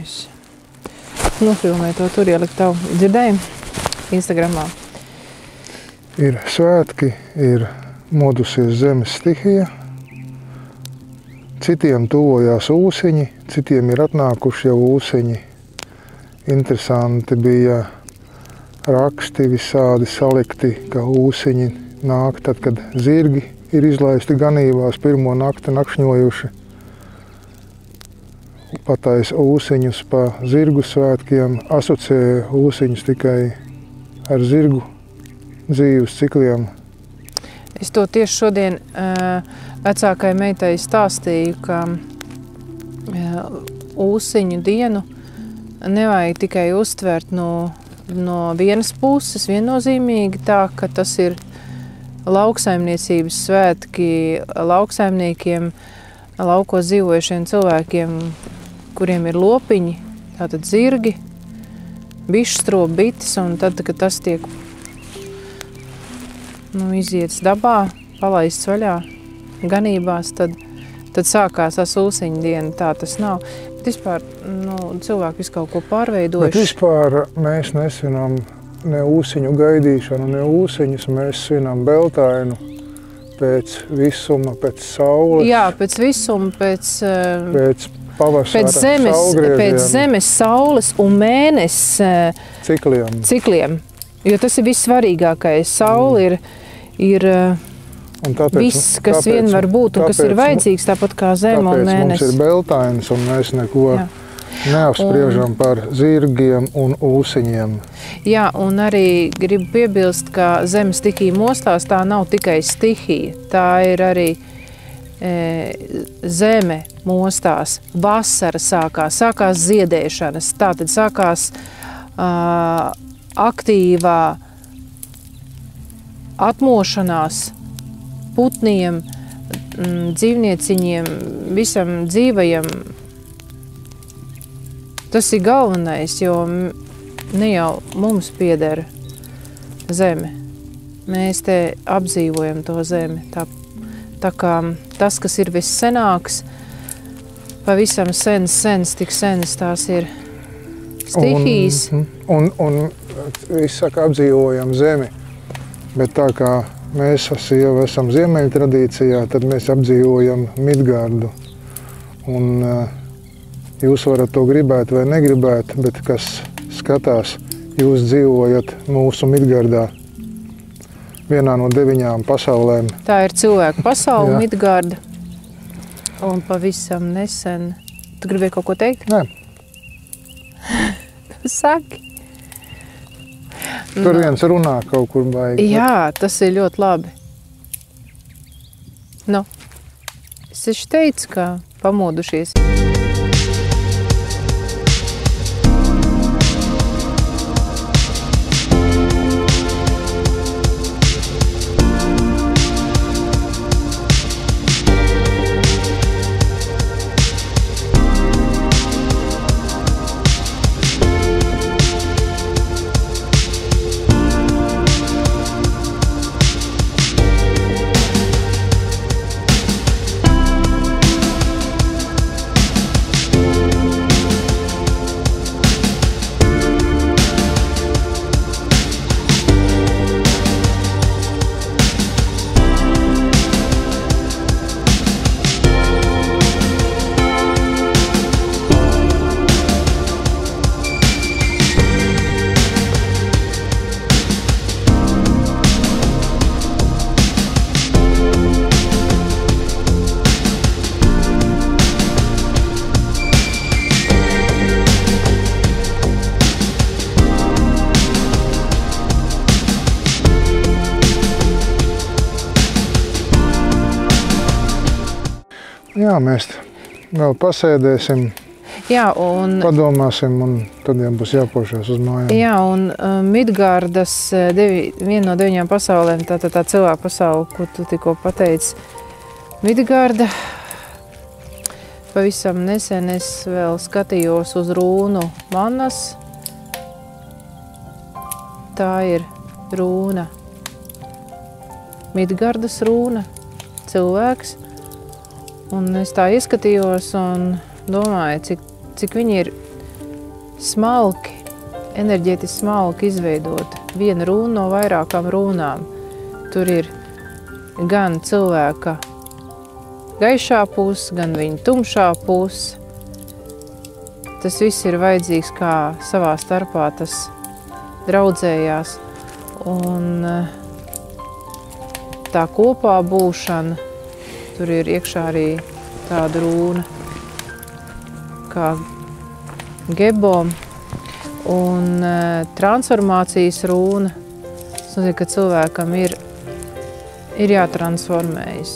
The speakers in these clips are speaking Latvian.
Es nofilmēju to, tur ielikt tavu dzirdējumu Instagramā. Ir svētki, ir modusies zemes stihija, citiem tuvojās ūsiņi, citiem ir atnākuši jau ūsiņi. Interesanti bija raksti visādi salikti, ka ūsiņi nāk tad, kad zirgi ir izlaisti ganībās, pirmo nakti nakšņojuši. Pataisa ūsiņus pa zirgu svētkiem, asociēja ūsiņus tikai ar zirgu dzīves cikliem. Es to tieši šodien vecākai meitai stāstīju, ka ūsiņu dienu nevajag tikai uztvert no vienas puses viennozīmīgi tā, ka tas ir lauksaimniecības svētki lauksaimniekiem, laukos dzīvojušiem cilvēkiem, kuriem ir lopiņi, tātad zirgi, bišstrobi, bites, un tad, kad tas tiek iziets dabā, palaists vaļā, ganībās, tad sākās ūsiņu diena, tā tas nav. Bet vispār cilvēki visu kaut ko pārveidojuši. Bet vispār mēs nesvinām ne ūsiņu gaidīšanu, ne ūsiņus, mēs svinām Beltainu pēc visuma, pēc saules. Jā, pēc visuma, pēc pavasara pēc zemes, saules un mēnesis cikliem. Jo tas ir vissvarīgākais. Saule ir viss, kas vien var būt un kas ir vajadzīgs, tāpat kā zeme un mēnesis. Tāpēc mums ir Beltainas un mēs neko neapspriežam par zirgiem un ūsiņiem. Jā, un arī gribu piebilst, ka zemes stihija mostās tā nav tikai stihija. Tā ir arī zeme mostās, vasara sākās ziedēšanas, tātad sākās aktīvā atmošanās putniem, dzīvnieciņiem, visam dzīvajam. Tas ir galvenais, jo ne jau mums pieder zeme. Mēs te apdzīvojam to zemi. Tā kā tas, kas ir vissenāks, pavisam sens, tik sens tās ir stihijas. Un viss saka, apdzīvojam zemi, bet tā kā mēs jau esam ziemeļu tradīcijā, tad mēs apdzīvojam Midgardu. Un jūs varat to gribēt vai negribēt, bet kas skatās, jūs dzīvojat mūsu Midgardā, vienā no 9 pasaulēm. Tā ir cilvēku pasaule, Midgarda. Un pavisam nesen. Tu gribēji kaut ko teikt? Nē. Saki. Tur viens runā kaut kur baigi. Jā, tas ir ļoti labi. Es taču teicu, ka pamodušies. Jā, mēs vēl pasēdēsim, padomāsim, un tad jau būs jāpošās uz mājām. Jā, un Midgardas viena no 9 pasaulēm, tā cilvēku pasaule, ko tu tikko pateici. Midgarda, pavisam nesen es vēl skatījos uz rūnu Manas. Tā ir rūna, Midgardas rūna, cilvēks. Un es tā ieskatījos un domāju, cik viņi ir smalki, enerģētiski smalki izveidota. Viena runa no vairākām runām. Tur ir gan cilvēka gaišā puse, gan viņa tumšā puse. Tas viss ir vajadzīgs, kā savā starpā tas draudzējās. Un tā kopā būšana, tur ir iekšā arī tāda runa kā gebom un transformācijas runa. Tas nozīmē, ka cilvēkam ir jātransformējas.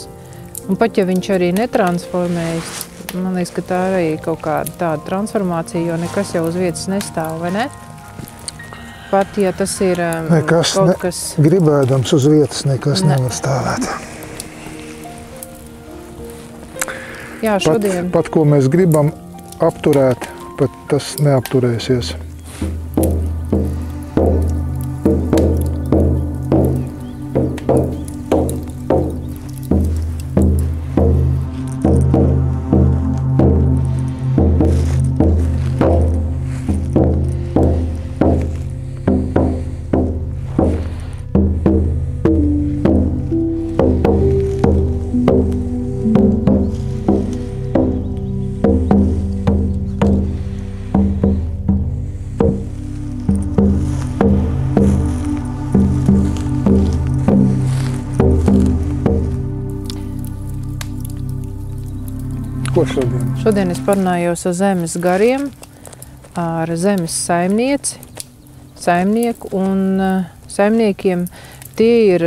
Un pat ja viņš arī netransformējas, man liekas, ka tā arī kaut kāda tāda transformācija, jo nekas jau uz vietas nestāv, vai ne? Pat ja tas ir kaut kas... Gribēdams uz vietas nekas nevar stāvēt. Jā, šodien... Pat ko mēs gribam apturēt, pat tas neapturēsies. Ko šodien? Šodien es parunājos ar zemes gariem, ar zemes saimnieku un saimniekiem. Tie ir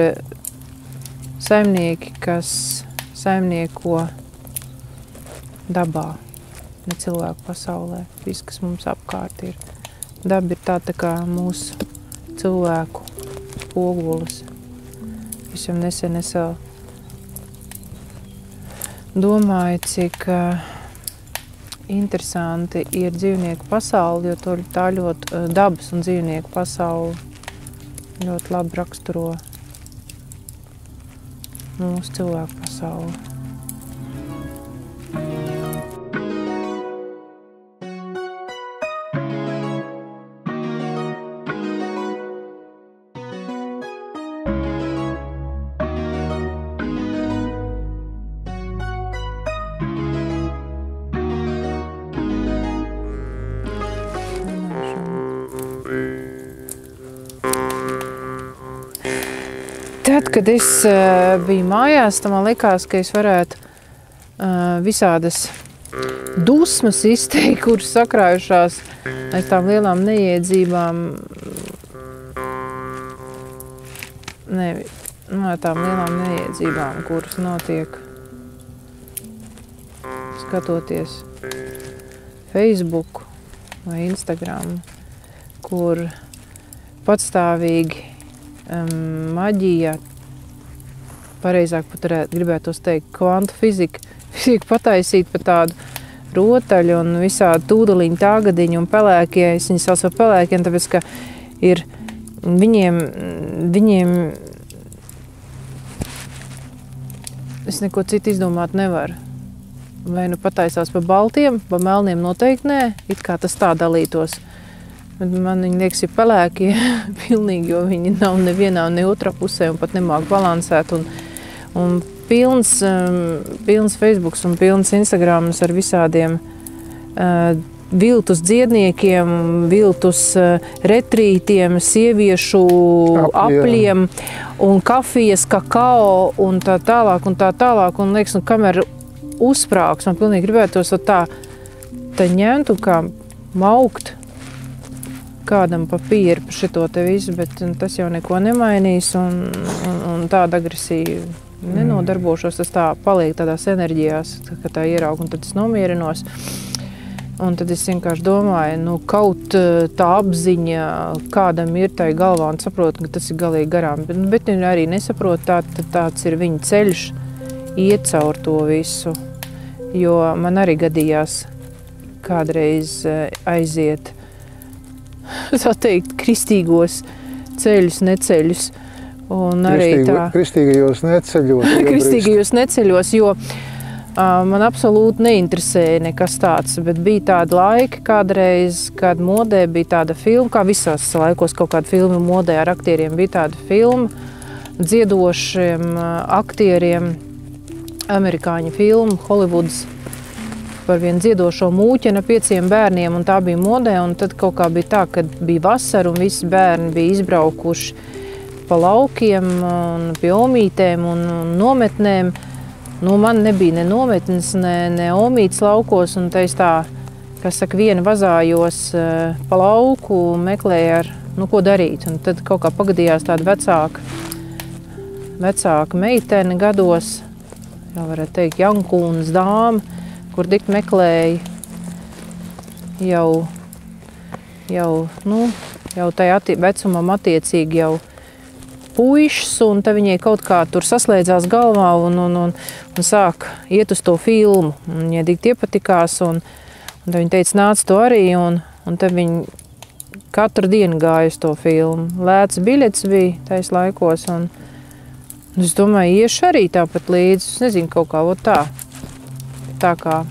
saimnieki, kas saimnieko dabā, ne cilvēku pasaulē. Viss, kas mums apkārt ir. Daba ir tā kā mūsu cilvēku spogulis. Es jau nesen domāju, cik interesanti ir dzīvnieku pasauli, jo tā ļoti dabas un dzīvnieku pasauli ļoti labi raksturo mūsu cilvēku pasauli. Tad, kad es biju mājās, tad man likās, ka es varētu visādas dusmas izteikt, kuras sakrājušās aiz tām lielām neiedzībām. Tām lielām neiedzībām, kuras notiek skatoties Facebook vai Instagram, kur patstāvīgi maģija, pareizāk pat gribētos teikt, kvantu fizika pataisīt par tādu rotaļu un visādi tūdeliņu, tāgadiņu un pelēkie. Es viņus saucu par pelēkiem, tāpēc, ka ir viņiem es neko citu izdomāt nevaru. Vai nu pataisās par baltiem, par melniem noteikti nē, it kā tas tā dalītos. Bet man viņi liekas ir pelēkie pilnīgi, jo viņi nav nevienā ne otrā pusē un pat nemāk balansēt. Un pilns Facebooks un pilns Instagrams ar visādiem viltus dziedniekiem, viltus retrītiem, sieviešu apļiem un kafijas, kakao un tā tālāk. Un liekas, kamēr uzsprāgs, man pilnīgi gribētos tā ņemt un kā maukt kādam papīru par šito te visu, bet tas jau neko nemainīs un tāda agresija nenodarbošos. Tas tā paliek tādās enerģijās, ka tā ieraug un tad es nomierinos. Un tad es vienkārši domāju, kaut tā apziņa kādam ir tai galvā un saprotu, ka tas ir galīgi garām. Bet viņi arī nesaprot, tāds ir viņa ceļš iet caur to visu. Jo man arī gadījās kādreiz aiziet tā teikt, kristīgos ceļus, neceļus. Un arī tā... Kristīgajos neceļos. Kristīgajos neceļos, jo man absolūti neinteresēja nekas tāds, bet bija tāda laika kādreiz, kad modē bija tāda filma, kā visās laikos kaut kāda filma modē ar aktieriem, bija tāda filma dziedošiem aktieriem, amerikāņu filmu, Hollywoods, par vienu dziedošo mūķeni ar 5 bērniem, un tā bija modē, un tad kaut kā bija tā, kad bija vasara, un visi bērni bija izbraukuši pa laukiem, un pie omītēm un nometnēm. Nu, man nebija ne nometnes, ne omītes laukos, un te es tā, kas saka, viena vazājos pa lauku, meklēju ar, nu, ko darīt. Un tad kaut kā pagadījās tāda vecāka meitene gados, jau varētu teikt, Jankūnas dāma, kur tik meklēja jau tajā vecumam attiecīgi jau puišus, un tad viņai kaut kā tur saslēdzās galvā un sāk iet uz to filmu. Un viņai tik iepatikās, un tad viņa teica, nāc to arī, un tad viņa katru dienu gāja uz to filmu. Lēts biļets bija tais laikos, un es domāju, iešu arī tāpat līdzi, es nezinu, kaut kā tā. Tā kā,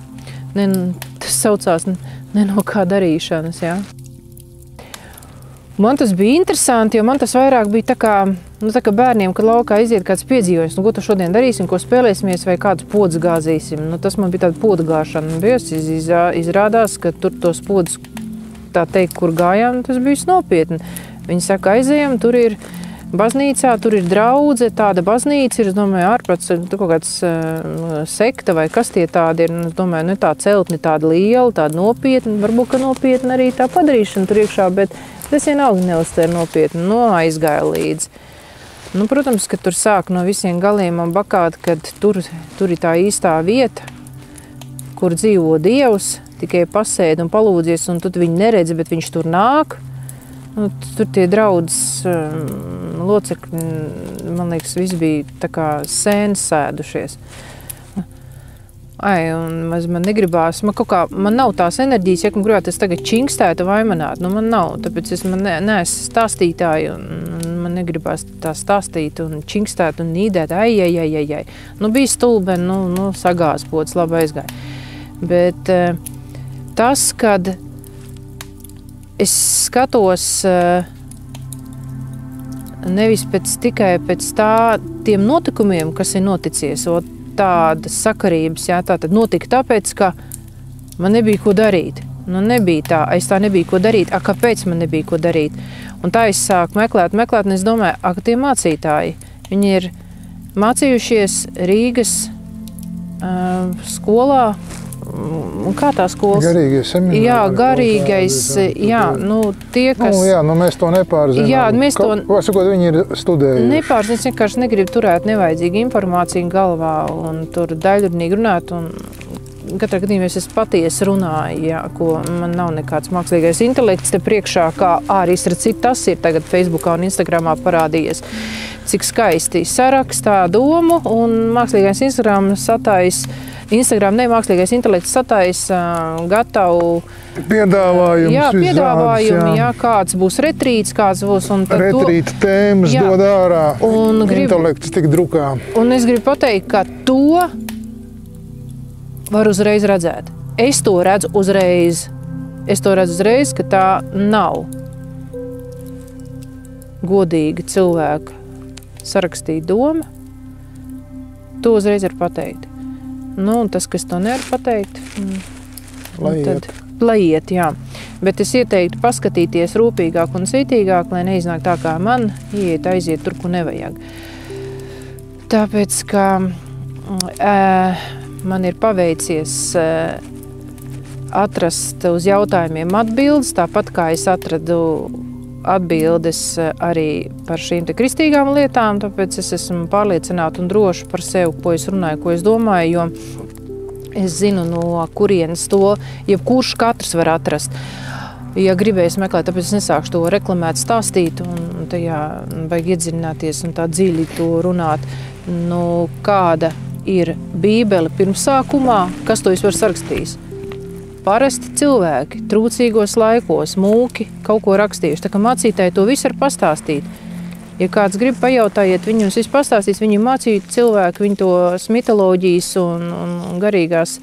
tas saucās ne no kā darīšanas, jā. Man tas bija interesanti, jo man tas vairāk bija tā kā bērniem, kad laukā iziet kāds piedzīvojums, ko tu šodien darīsim, ko spēlēsimies vai kādus podus gāzīsim. Tas man bija tāda podu gāšana. Izrādās, ka tur tos podus, tā teikt, kur gājām, tas bija nopietni. Viņi saka, aizējam, tur ir baznīcā, tur ir draudze, tāda baznīca ir, es domāju, ārprats, tur kaut kāds sekta vai kas tie tādi ir, es domāju, ne tā celtni tāda liela, tāda nopietna, varbūt, ka nopietna arī tā padarīšana tur iekšā, bet tas vienalga neuztver nopietni, aizgāja līdzi. Protams, ka tur sāk no visiem galiem man bakāt, kad tur ir tā īstā vieta, kur dzīvo Dievs, tikai pasēd un palūdzies, un tu viņu neredzi, bet viņš tur nāk. Tur tie draudzes locekļi, man liekas, viss bija tā kā sēnes sēdušies. Un man negribās, man nav tās enerģijas, ja man gribētu, es tagad činkstētu vai manāt, man nav, tāpēc es neesmu stāstītāji, un man negribās tā stāstīt un činkstēt un nīdēt, ai. Bija stulbeni, sagāzpots, labi aizgāja. Bet tas, kad es skatos nevis tikai pēc tiem notikumiem, kas ir noticies, tādas sakarības, tātad notika tāpēc, ka man nebija ko darīt. Nebija tā, es tā nebija ko darīt. Kāpēc man nebija ko darīt? Un tā es sāku meklēt, un es domāju, tie mācītāji, viņi ir mācījušies Rīgas skolā. Un kā tā skolas? Garīgie semināri. Jā, garīgais, tie, kas... mēs to nepārzinām. Jā, mēs to... Ko sakot, viņi ir studējuši? Nepārzinām, es vienkārši negribu turēt nevajadzīgu informāciju galvā un tur daļrunīgi runāt. Un katrā gadījumā es patiesi runāju, ko man nav nekāds mākslīgais intelekts te priekšā, kā arī cik tas ir tagad Facebookā un Instagramā parādījies. Cik skaisti sarakstā domu un mākslīgais mākslīgais intelekts sataisa gatavu piedāvājumu, kāds būs retrīts, kāds būs. Retrīta tēmas dod ārā, intelekts tik drukā. Un es gribu pateikt, ka to var uzreiz redzēt. Es to redzu uzreiz. Ka tā nav godīga cilvēka sarakstīta doma. To uzreiz var pateikt. Tas, kas to nevar pateikt, lai iet, jā. Bet es ieteiktu paskatīties rūpīgāk un citīgāk, lai neiznāk tā, kā man aiziet tur, kur nevajag. Tāpēc, ka man ir paveicies atrast uz jautājumiem atbildes, tāpat kā es atradu atbildes arī par šīm te kristīgām lietām, tāpēc es esmu pārliecināta un droša par sevi, ko es runāju, ko es domāju, jo es zinu, no kurienes to jebkurš katrs var atrast. Ja gribēs meklēt, tāpēc es nesākšu to reklamēt, stāstīt, un tajā vajag iedziļināties un tā dziļi to runāt. Kāda ir Bībele pirmsākumā, kas to vispār sarakstījis? Parasti cilvēki trūcīgos laikos, mūki, kaut ko rakstījuši. Tā kā mācītāji to visu var pastāstīt. Ja kāds grib, pajautājiet, viņi jums visu pastāstīs, viņi mācītu cilvēku, viņi tos mitoloģijas un garīgās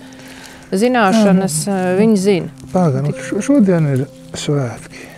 zināšanas, viņi zina. Pagaid, šodien ir svētki.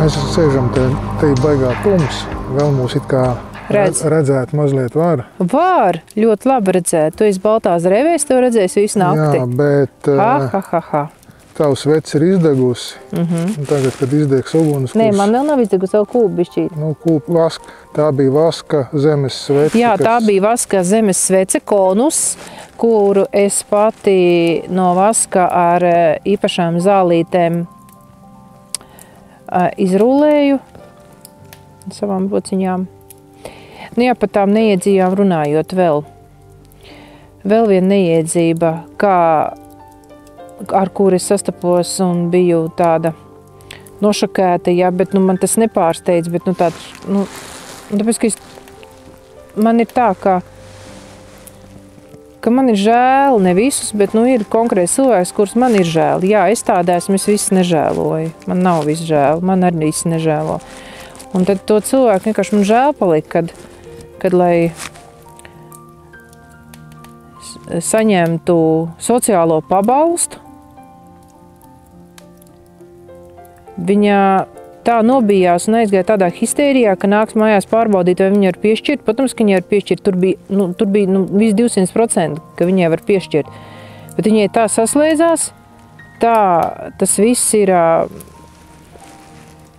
Mēs sēžam te baigā tums, vēl mūs it kā redzēt mazliet var. Var, ļoti labi redzēt. Tu esi baltā zrēvēs, tev redzēs visu nakti. Jā, bet tavs vecs ir izdegusi. Un tagad, kad izdegs uguns... Nē, man vēl nav izdegusi, vēl kūpa bišķīt. Nu, kūpa vaska. Tā bija vaska zemes svece. Jā, tā bija vaska zemes svece, konus, kuru es pati no vaska ar īpašām zālītēm izrulēju savām bociņām. Nu jā, par tām neiedzībām runājot vēl. Vēl viena neiedzība, ar kuru es sastapos un biju tāda nošokēta, jā, bet man tas nepārsteidz, bet tāpēc, ka man ir tā, ka man ir žēl, ne visus, bet ir konkrēts cilvēks, kurus man ir žēl. Jā, es tādā esmu, es visu nežēloju. Man nav visu žēl, man arī visu nežēlo. Un tad to cilvēku vienkārši man žēl palika, kad lai saņemtu sociālo pabalstu, viņa tā nobijās un aizgāja tādā histērijā, ka nāks mājās pārbaudīt, vai viņai var piešķirt. Protams, ka viņai var piešķirt. Tur bija viss 200%, ka viņai var piešķirt. Bet viņai tā saslēdzās, tas viss ir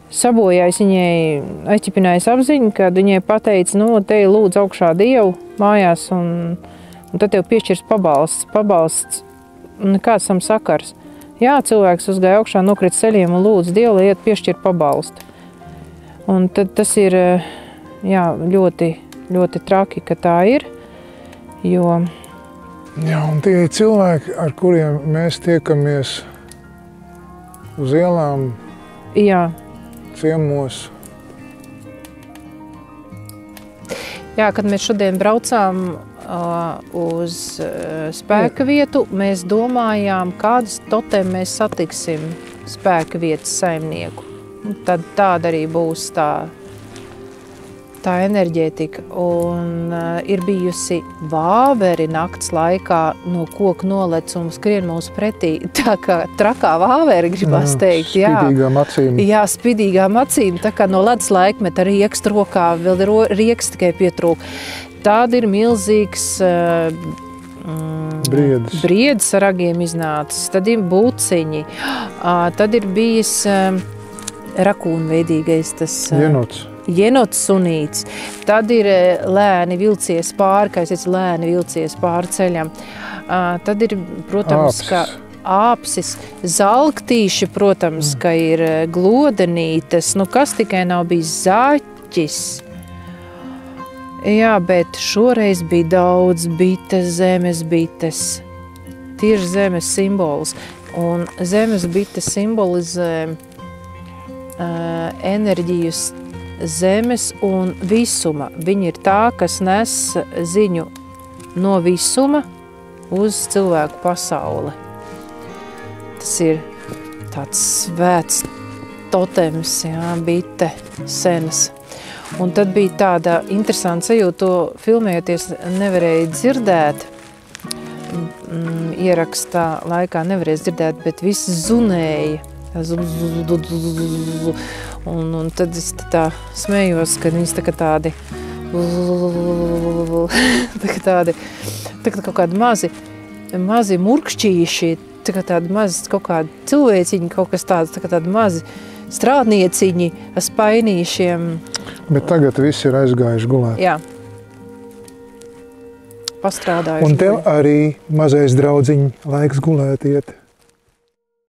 sabojājis viņai, aizķipinājis apziņu, kad viņai pateica, te lūdzu augšā Dievu mājās, un tad tev piešķirs pabalsts. Pabalsts, nekāds tam sakars. Jā, cilvēks uzgāja augšā, nokrita ceļiem un lūdzu Dievu, lai iet piešķirt pabalstu. Un tad tas ir ļoti, ļoti traki, ka tā ir, jo... Jā, un tie cilvēki, ar kuriem mēs tiekamies uz ielām, ciemos. Jā, kad mēs šodien braucām uz spēka vietu, mēs domājām, kādas totēm mēs satiksim spēka vietas saimnieku. Tad tāda arī būs tā enerģētika. Un ir bijusi vāveri nakts laikā no koka nolec un skrien mūsu pretī. Tā kā trakā vāveri gribās teikt. Spidīgām acīm. Jā, spidīgām acīm. Tā kā no ledus laikmeta riekst rokā, vēl riekst tikai pietrūk. Tāda ir milzīgs briedis ar ragiem iznācis, tad ir būciņi, tad ir bijis rakūnveidīgais tas jenots sunīts, tad ir lēni vilcies pāri, kā es teicu, lēni vilcies pāri ceļam, tad ir, protams, āpsis, zalktīši, protams, ka ir glodenītes, kas tikai nav bijis zaķis. Jā, bet šoreiz bija daudz bites, zemes bites, tieši zemes simbols. Un zemes bites simbolizē enerģijas zemes un visuma. Viņa ir tā, kas nes ziņu no visuma uz cilvēku pasauli. Tas ir tāds svēts totems, bite senas. Un tad bija tāda interesanta sajūta, to filmējoties nevarēja dzirdēt, ierakstā laikā nevarēja dzirdēt, bet viss zunēja. Un tad es tā smējos, kad viņas tādi kaut kādi mazi murkšķīši tā kā tādi mazi kaut kādi cilvēciņi, kaut kas tāds, tā kā tādi mazi strādnieciņi ar spainīšiem. Bet tagad visi ir aizgājuši gulēt. Jā. Pastrādājuši. Un tev arī mazais draudziņi laiks gulēt iet.